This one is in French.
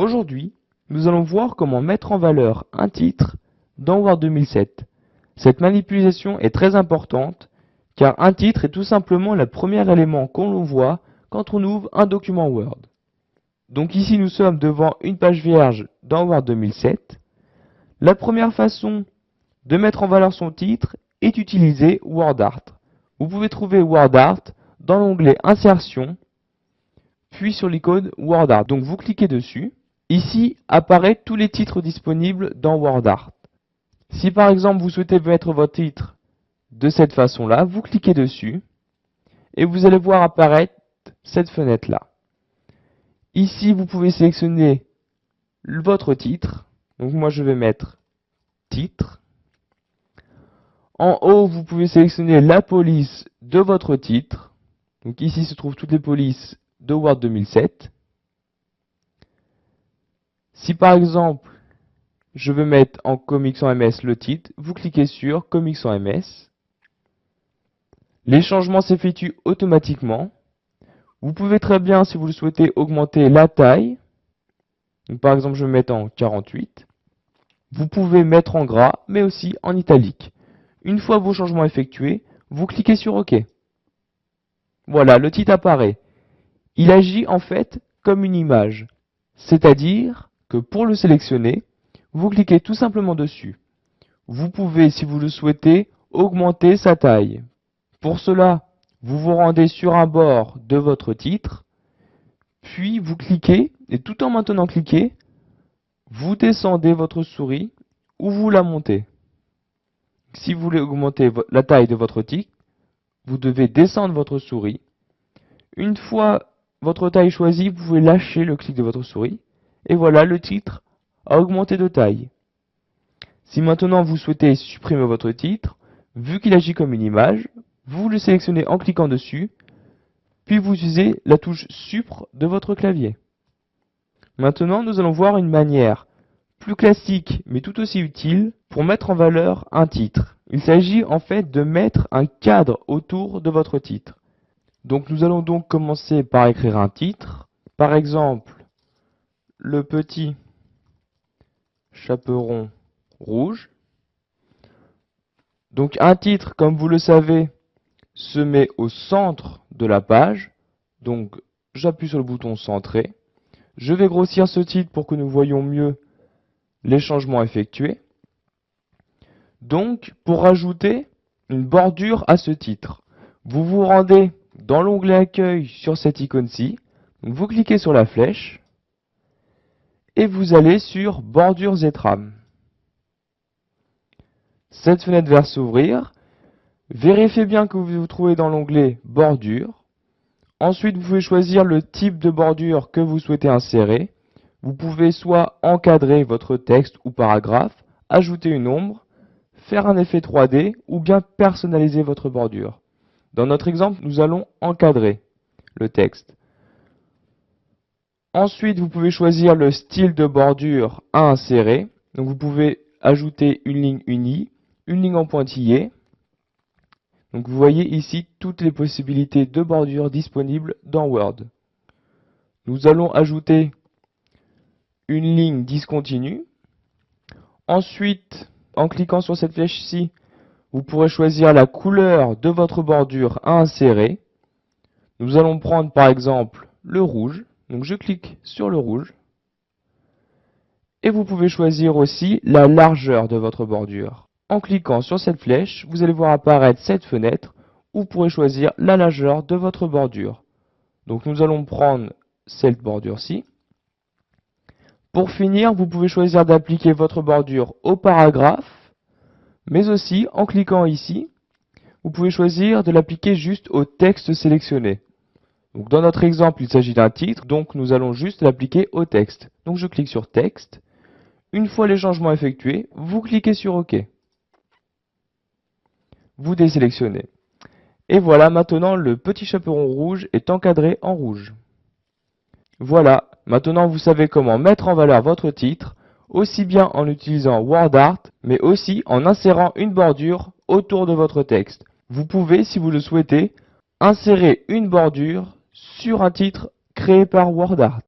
Aujourd'hui, nous allons voir comment mettre en valeur un titre dans Word 2007. Cette manipulation est très importante car un titre est tout simplement le premier élément qu'on voit quand on ouvre un document Word. Donc ici nous sommes devant une page vierge dans Word 2007. La première façon de mettre en valeur son titre est d'utiliser WordArt. Vous pouvez trouver WordArt dans l'onglet Insertion, puis sur l'icône WordArt. Donc vous cliquez dessus. Ici apparaissent tous les titres disponibles dans WordArt. Si par exemple vous souhaitez mettre votre titre de cette façon-là, vous cliquez dessus et vous allez voir apparaître cette fenêtre-là. Ici, vous pouvez sélectionner votre titre. Donc moi, je vais mettre titre. En haut, vous pouvez sélectionner la police de votre titre. Donc ici se trouvent toutes les polices de Word 2007. Si par exemple, je veux mettre en Comics sans MS le titre, vous cliquez sur Comics sans MS. Les changements s'effectuent automatiquement. Vous pouvez très bien, si vous le souhaitez, augmenter la taille. Donc, par exemple, je vais mettre en 48. Vous pouvez mettre en gras, mais aussi en italique. Une fois vos changements effectués, vous cliquez sur OK. Voilà, le titre apparaît. Il agit en fait comme une image. C'est-à-dire que pour le sélectionner, vous cliquez tout simplement dessus. Vous pouvez, si vous le souhaitez, augmenter sa taille. Pour cela, vous vous rendez sur un bord de votre titre, puis vous cliquez, et tout en maintenant cliquer, vous descendez votre souris ou vous la montez. Si vous voulez augmenter la taille de votre titre, vous devez descendre votre souris. Une fois votre taille choisie, vous pouvez lâcher le clic de votre souris. Et voilà, le titre a augmenté de taille. Si maintenant vous souhaitez supprimer votre titre, vu qu'il agit comme une image, vous le sélectionnez en cliquant dessus, puis vous utilisez la touche Supr de votre clavier. Maintenant, nous allons voir une manière plus classique, mais tout aussi utile, pour mettre en valeur un titre. Il s'agit en fait de mettre un cadre autour de votre titre. Donc nous allons donc commencer par écrire un titre. Par exemple, le petit chaperon rouge. Donc un titre, comme vous le savez, se met au centre de la page. Donc j'appuie sur le bouton centrer. Je vais grossir ce titre pour que nous voyions mieux les changements effectués. Donc, pour rajouter une bordure à ce titre, vous vous rendez dans l'onglet Accueil sur cette icône-ci. Vous cliquez sur la flèche et vous allez sur Bordures et trames. Cette fenêtre va s'ouvrir. Vérifiez bien que vous vous trouvez dans l'onglet Bordure. Ensuite, vous pouvez choisir le type de bordure que vous souhaitez insérer. Vous pouvez soit encadrer votre texte ou paragraphe, ajouter une ombre, faire un effet 3D ou bien personnaliser votre bordure. Dans notre exemple, nous allons encadrer le texte. Ensuite, vous pouvez choisir le style de bordure à insérer. Donc vous pouvez ajouter une ligne unie, une ligne en pointillé. Donc vous voyez ici toutes les possibilités de bordure disponibles dans Word. Nous allons ajouter une ligne discontinue. Ensuite, en cliquant sur cette flèche-ci, vous pourrez choisir la couleur de votre bordure à insérer. Nous allons prendre par exemple le rouge. Donc je clique sur le rouge. Et vous pouvez choisir aussi la largeur de votre bordure. En cliquant sur cette flèche, vous allez voir apparaître cette fenêtre où vous pourrez choisir la largeur de votre bordure. Donc nous allons prendre cette bordure-ci. Pour finir, vous pouvez choisir d'appliquer votre bordure au paragraphe, mais aussi en cliquant ici, vous pouvez choisir de l'appliquer juste au texte sélectionné. Donc dans notre exemple, il s'agit d'un titre, donc nous allons juste l'appliquer au texte. Donc je clique sur texte. Une fois les changements effectués, vous cliquez sur OK. Vous désélectionnez. Et voilà, maintenant le petit chaperon rouge est encadré en rouge. Voilà, maintenant vous savez comment mettre en valeur votre titre, aussi bien en utilisant WordArt, mais aussi en insérant une bordure autour de votre texte. Vous pouvez, si vous le souhaitez, insérer une bordure sur un titre créé par WordArt.